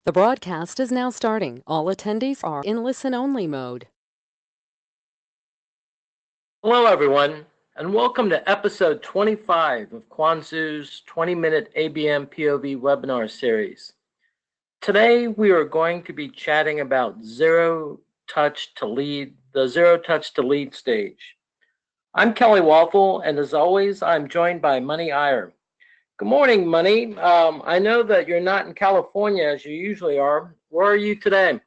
The broadcast is now starting. All attendees are in listen-only mode. Hello, everyone, and welcome to episode 25 of Kwanzoo's 20-minute ABM POV webinar series. Today, we are going to be chatting about the Zero Touch to Lead stage. I'm Kelly Waffle, and as always, I'm joined by Money Iyer. Good morning, Money. I know that you're not in California as you usually are. Where are you today?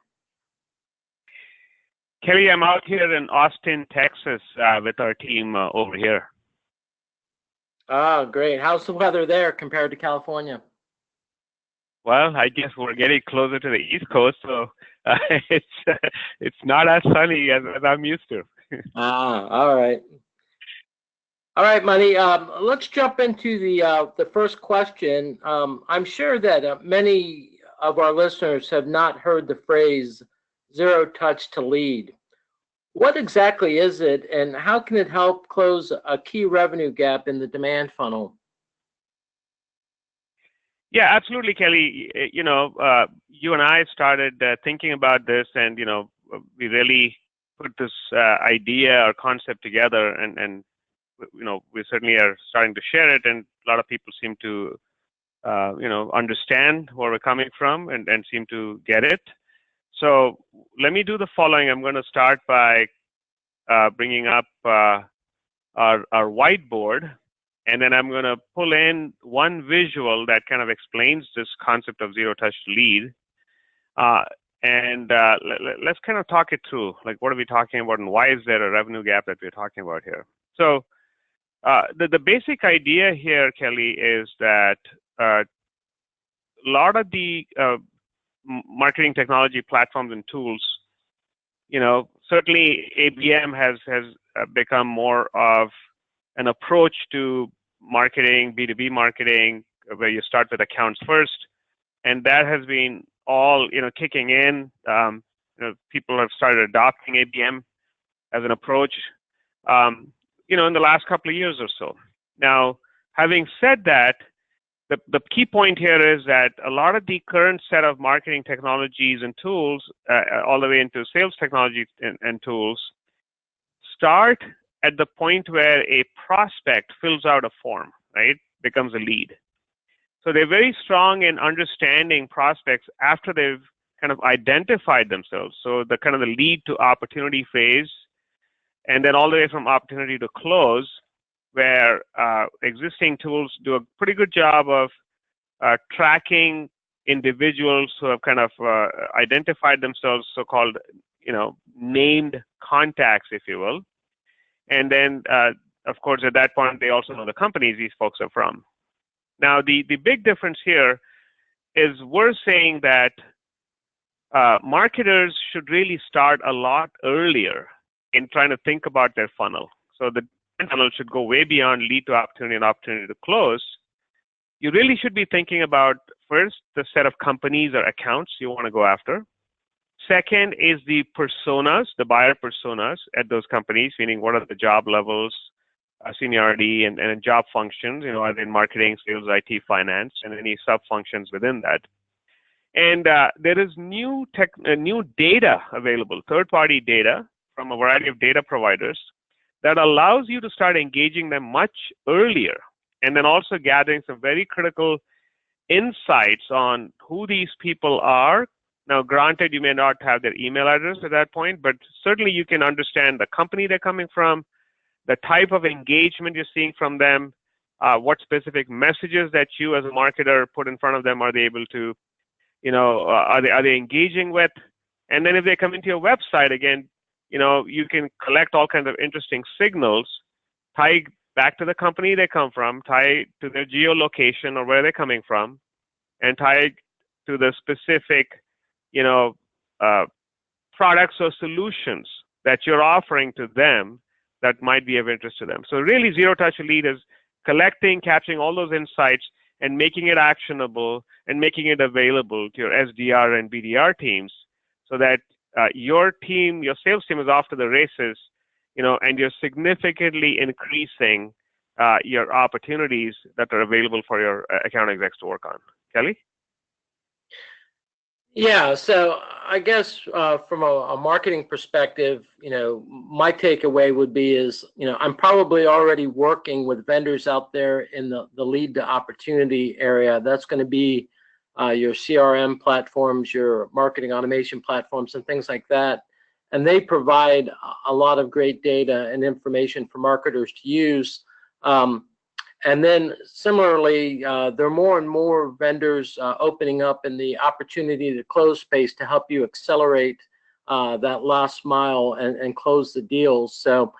Kelly, I'm out here in Austin, Texas, with our team over here. Ah, great. How's the weather there compared to California? Well, I guess we're getting closer to the East Coast, so it's not as sunny as I'm used to. All right. All right, Money. Let's jump into the first question. I'm sure that many of our listeners have not heard the phrase "zero touch to lead." What exactly is it, and how can it help close a key revenue gap in the demand funnel? Yeah, absolutely, Kelly. You and I started thinking about this, and we really put this idea or concept together, and we certainly are starting to share it, and a lot of people seem to understand where we're coming from and seem to get it. So let me do the following. I'm going to start by bringing up our whiteboard, and then I'm going to pull in one visual that kind of explains this concept of zero touch to lead. Let's kind of talk it through. Like, what are we talking about, and why is there a revenue gap that we're talking about here? So the basic idea here, Kelly, is that a lot of the marketing technology platforms and tools, certainly ABM has become more of an approach to marketing, B2B marketing, where you start with accounts first, and that has been all kicking in. People have started adopting ABM as an approach, in the last couple of years or so. Now, having said that, the key point here is that a lot of the current set of marketing technologies and tools, all the way into sales technology and tools, start at the point where a prospect fills out a form, right? Becomes a lead. So they're very strong in understanding prospects after they've kind of identified themselves. So the kind of the lead to opportunity phase, and then all the way from opportunity to close, where existing tools do a pretty good job of tracking individuals who have kind of identified themselves, so-called, named contacts, if you will. And then, of course, at that point, they also know the companies these folks are from. Now, the big difference here is we're saying that marketers should really start a lot earlier in trying to think about their funnel. So the funnel should go way beyond lead to opportunity and opportunity to close. You really should be thinking about, first, the set of companies or accounts you want to go after. Second is the personas, the buyer personas at those companies, meaning what are the job levels, seniority, and job functions, are they in marketing, sales, IT, finance, and any sub-functions within that. And there is new data available, third-party data from a variety of data providers that allows you to start engaging them much earlier, and then also gathering some very critical insights on who these people are. Now, granted, you may not have their email address at that point, but certainly you can understand the company they're coming from, the type of engagement you're seeing from them, what specific messages that you as a marketer put in front of them are they able to, are they engaging with? And then if they come into your website, again, you can collect all kinds of interesting signals, tie back to the company they come from, tie to their geolocation or where they're coming from, and tie to the specific, products or solutions that you're offering to them that might be of interest to them. So really, zero touch lead is collecting, capturing all those insights, and making it actionable and making it available to your SDR and BDR teams, so that your team, your sales team, is off to the races, and you're significantly increasing your opportunities that are available for your account execs to work on. Kelly? Yeah, so I guess from a marketing perspective, my takeaway would be is, I'm probably already working with vendors out there in the lead to opportunity area. That's going to be your CRM platforms, your marketing automation platforms, and things like that. And they provide a lot of great data and information for marketers to use. And then similarly, there are more and more vendors opening up in the opportunity to close space to help you accelerate that last mile and close the deals. So,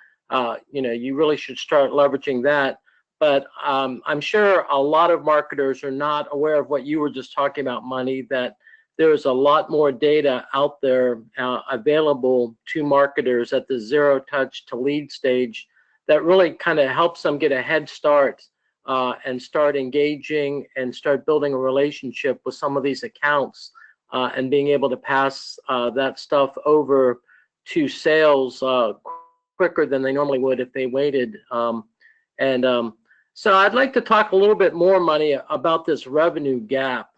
you really should start leveraging that. But I'm sure a lot of marketers are not aware of what you were just talking about, Money, that there's a lot more data out there available to marketers at the zero touch to lead stage that really kind of helps them get a head start and start engaging and start building a relationship with some of these accounts and being able to pass that stuff over to sales quicker than they normally would if they waited. So I'd like to talk a little bit more, Money, about this revenue gap.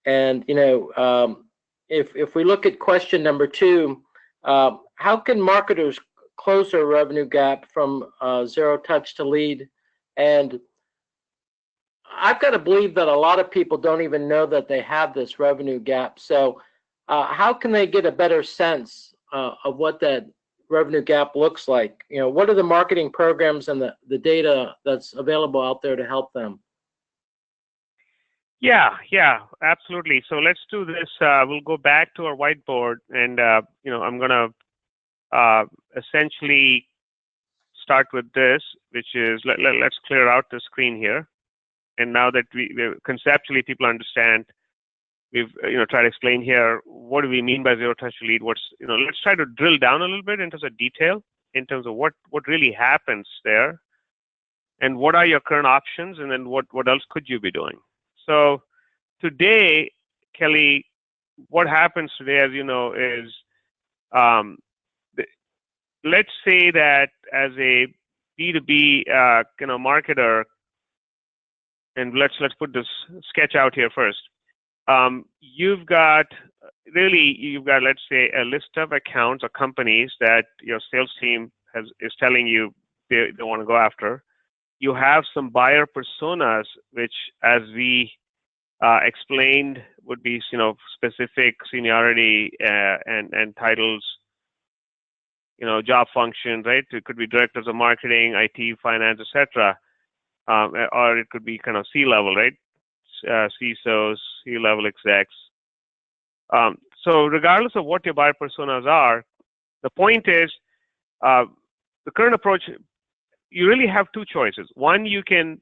If we look at question number 2, how can marketers close their revenue gap from zero touch to lead? And I've got to believe that a lot of people don't even know that they have this revenue gap. So how can they get a better sense of what that revenue gap looks like? What are the marketing programs and the data that's available out there to help them? Yeah, absolutely. So let's do this. We'll go back to our whiteboard, and I'm going to essentially start with this, which is let's clear out the screen here. And now that we conceptually people understand, we've tried to explain here what do we mean by zero touch lead. Let's try to drill down a little bit into the detail in terms of what really happens there, and what are your current options, and then what else could you be doing. So today, Kelly, what happens today, as you know, is let's say that as a B2B marketer, and let's put this sketch out here first. You've got let's say a list of accounts or companies that your sales team is telling you they want to go after. You have some buyer personas, which, as we explained, would be specific seniority and titles, job functions, right? It could be directors of marketing, IT, finance, etc., or it could be kind of C-level, right? CISOs, C-level execs. So regardless of what your buyer personas are, the point is the current approach. You really have two choices. One, you can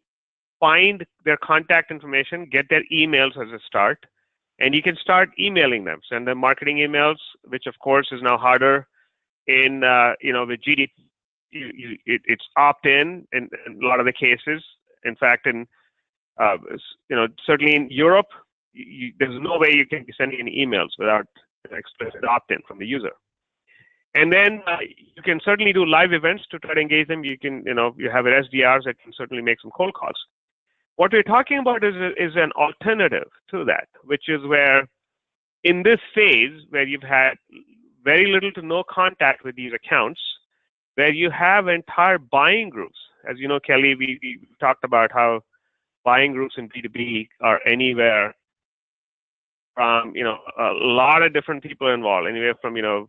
find their contact information, get their emails as a start, and you can start emailing them, send them marketing emails, which of course is now harder in with GDP. It's opt-in in a lot of the cases. In fact, in certainly in Europe, there's no way you can be sending any emails without explicit opt-in from the user. And then you can certainly do live events to try to engage them. You can, you have SDRs that can certainly make some cold calls. What we're talking about is an alternative to that, which is where in this phase where you've had very little to no contact with these accounts, where you have entire buying groups. As you know, Kelly, we talked about how buying groups in B2B are anywhere from, a lot of different people involved, anywhere from, you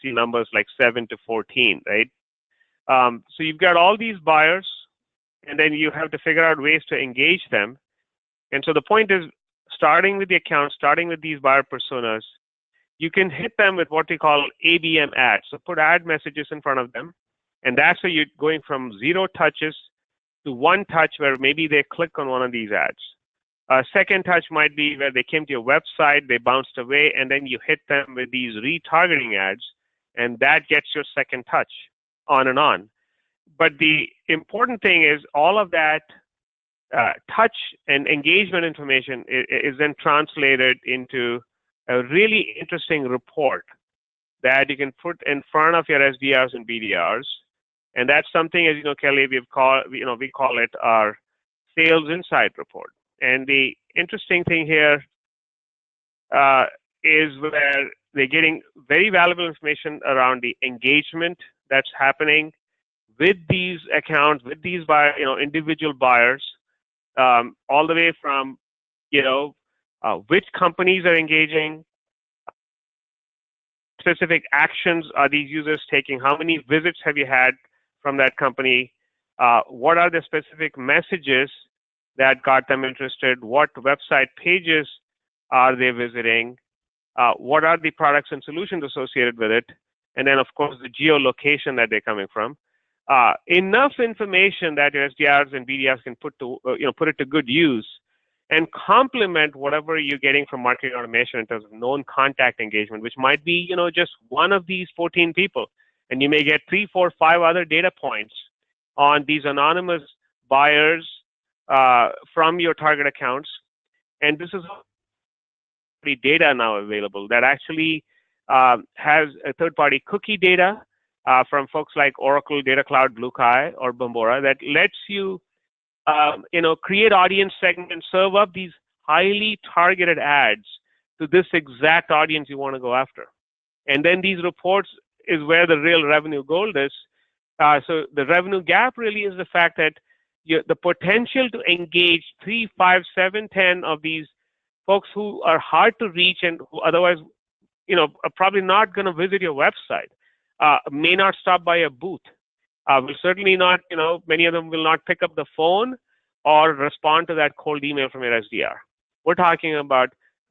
see numbers like 7 to 14, right? So you've got all these buyers, and then you have to figure out ways to engage them. And so the point is, starting with the account, starting with these buyer personas, you can hit them with what we call ABM ads. So put ad messages in front of them, and that's where you're going from 0 touches to 1 touch where maybe they click on one of these ads. A second touch might be where they came to your website, they bounced away, and then you hit them with these retargeting ads, and that gets your second touch, on and on. But the important thing is all of that touch and engagement information is then translated into a really interesting report that you can put in front of your SDRs and BDRs. And that's something, as you know, Kelly, we call it our sales insight report. And the interesting thing here is where they're getting very valuable information around the engagement that's happening with these accounts, with these individual buyers, all the way from which companies are engaging, specific actions are these users taking, how many visits have you had from that company, what are the specific messages that got them interested, what website pages are they visiting, what are the products and solutions associated with it, and then of course the geolocation that they're coming from. Enough information that your SDRs and BDRs can put it to good use and complement whatever you're getting from marketing automation in terms of known contact engagement, which might be just one of these 14 people, and you may get 3, 4, 5 other data points on these anonymous buyers from your target accounts. And this is the data now available that actually has a third-party cookie data from folks like Oracle, Data Cloud, BlueKai, or Bombora that lets you create audience segments, serve up these highly targeted ads to this exact audience you want to go after. And then these reports is where the real revenue gold is. So the revenue gap really is the fact that the potential to engage 3, 5, 7, 10 of these folks who are hard to reach and who otherwise, are probably not going to visit your website, may not stop by a booth. Will certainly not, many of them will not pick up the phone or respond to that cold email from your SDR. We're talking about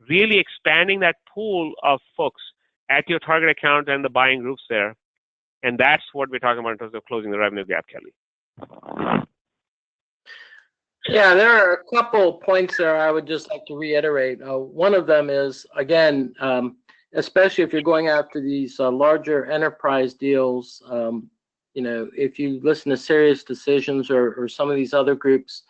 really expanding that pool of folks at your target account and the buying groups there. And that's what we're talking about in terms of closing the revenue gap, Kelly. Yeah, there are a couple points there I would just like to reiterate. One of them is, again, especially if you're going after these larger enterprise deals, if you listen to Serious Decisions or some of these other groups,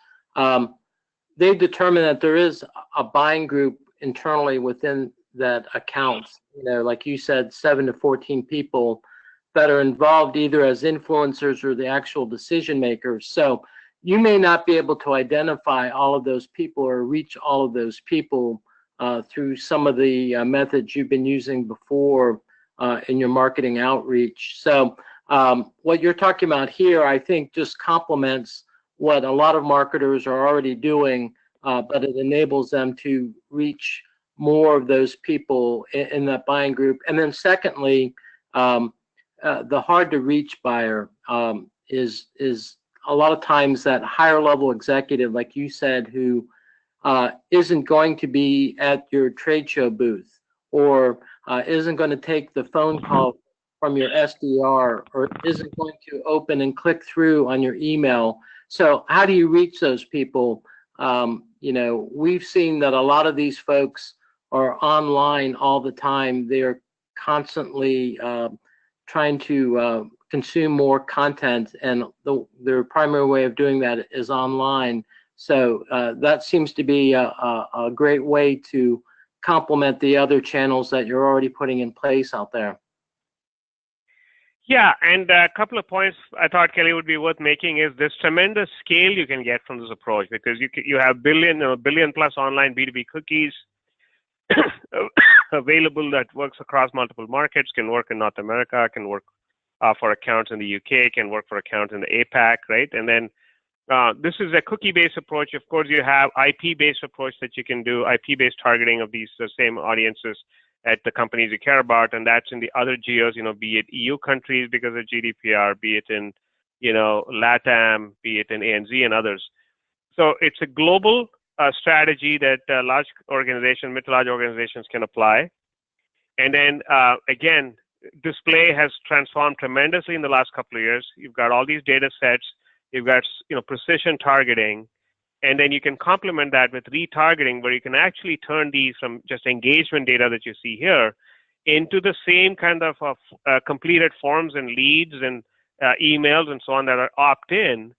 they've determined that there is a buying group internally within that account. Like you said, 7 to 14 people that are involved either as influencers or the actual decision makers. So you may not be able to identify all of those people or reach all of those people through some of the methods you've been using before in your marketing outreach. So what you're talking about here, I think, just complements what a lot of marketers are already doing, but it enables them to reach more of those people in that buying group. And then secondly, the hard to reach buyer is a lot of times that higher level executive, like you said, who isn't going to be at your trade show booth or isn't going to take the phone call from your SDR or isn't going to open and click through on your email. So how do you reach those people? We've seen that a lot of these folks are online all the time. They're constantly trying to consume more content, and their primary way of doing that is online. So that seems to be a great way to complement the other channels that you're already putting in place out there. Yeah, and a couple of points I thought, Kelly, would be worth making is this tremendous scale you can get from this approach, because you have billion plus online B2B cookies available that works across multiple markets, can work in North America, can work for accounts in the UK, can work for accounts in the APAC, right? And then this is a cookie-based approach. Of course, you have IP-based approach that you can do, IP-based targeting of these same audiences at the companies you care about, and that's in the other geos, be it EU countries because of GDPR, be it in, LATAM, be it in ANZ and others. So it's a global strategy that large organizations, mid to large organizations can apply. And then again, display has transformed tremendously in the last couple of years. You've got all these data sets, you've got precision targeting, and then you can complement that with retargeting, where you can actually turn these from just engagement data that you see here into the same kind of completed forms and leads and emails and so on that are opt-in.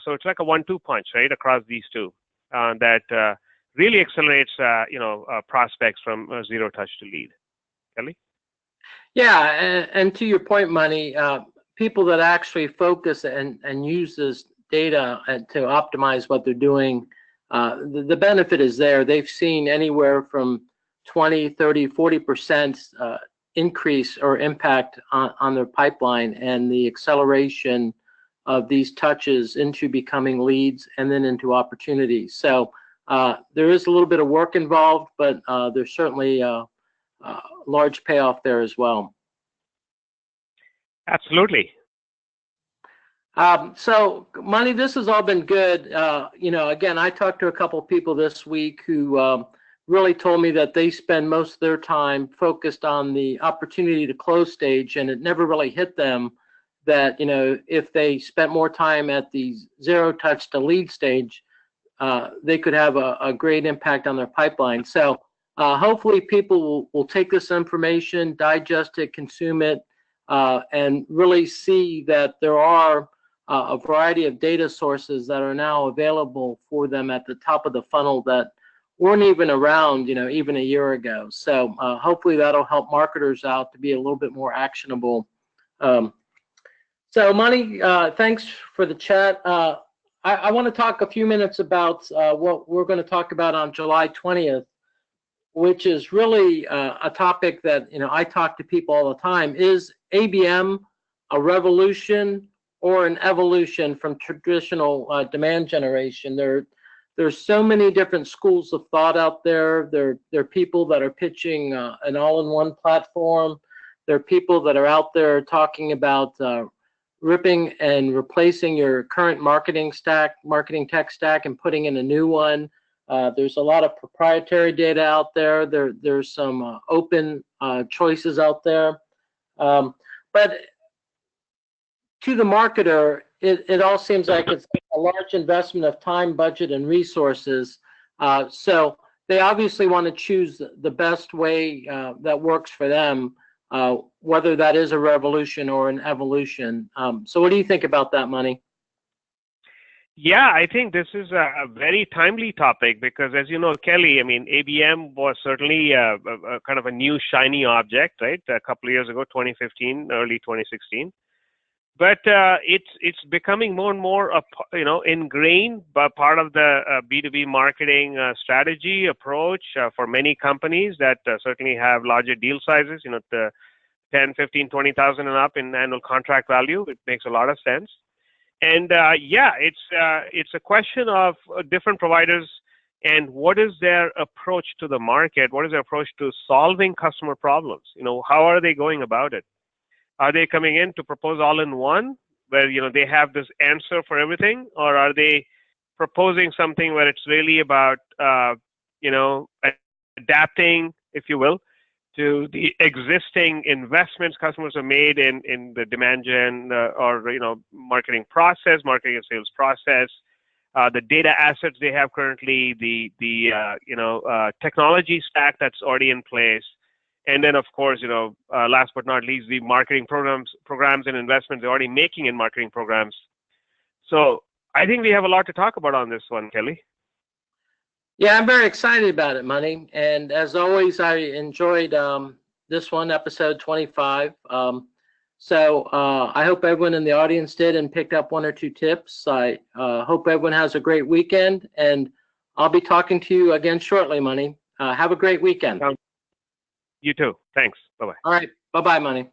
So it's like a 1-2 punch, right, across these two that really accelerates, prospects from zero touch to lead. Kelly? Yeah, and to your point, Mani, people that actually focus and use this data to optimize what they're doing, the benefit is there. They've seen anywhere from 20, 30, 40% increase or impact on their pipeline and the acceleration of these touches into becoming leads and then into opportunities. So there is a little bit of work involved, but there's certainly a large payoff there as well. Absolutely. So, Money, this has all been good. Again, I talked to a couple of people this week who really told me that they spend most of their time focused on the opportunity to close stage, and it never really hit them that, if they spent more time at the zero touch to lead stage, they could have a great impact on their pipeline. So hopefully people will take this information, digest it, consume it, and really see that there are a variety of data sources that are now available for them at the top of the funnel that weren't even around, even a year ago. So hopefully that'll help marketers out to be a little bit more actionable. So Money, thanks for the chat. I want to talk a few minutes about what we're going to talk about on July 20th, which is really a topic that I talk to people all the time. Is ABM a revolution or an evolution from traditional demand generation? There's so many different schools of thought out there. There are people that are pitching an all-in-one platform. There are people that are out there talking about ripping and replacing your current marketing tech stack and putting in a new one. There's a lot of proprietary data out there. There's some open choices out there. But to the marketer, it all seems like it's a large investment of time, budget, and resources. So they obviously want to choose the best way that works for them, whether that is a revolution or an evolution. So what do you think about that, Money? Yeah, I think this is a very timely topic because, as you know, Kelly, ABM was certainly a kind of a new shiny object, right? A couple of years ago, 2015, early 2016. But it's becoming more and more, ingrained, but part of the B2B marketing strategy approach for many companies that certainly have larger deal sizes, the 10, 15, 20,000 and up in annual contract value. It makes a lot of sense. And it's a question of different providers and what is their approach to the market? What is their approach to solving customer problems? How are they going about it? Are they coming in to propose all-in-one, where they have this answer for everything, or are they proposing something where it's really about adapting, if you will, to the existing investments customers have made in the demand gen or marketing process, marketing and sales process, the data assets they have currently, the technology stack that's already in place. And then, of course, last but not least, the marketing programs and investments they're already making in marketing programs. So I think we have a lot to talk about on this one, Kelly. Yeah, I'm very excited about it, Money. And as always, I enjoyed this one, episode 25. So I hope everyone in the audience did and picked up one or two tips. I hope everyone has a great weekend, and I'll be talking to you again shortly, Money. Have a great weekend. You too. Thanks. Bye-bye. All right. Bye-bye, Money.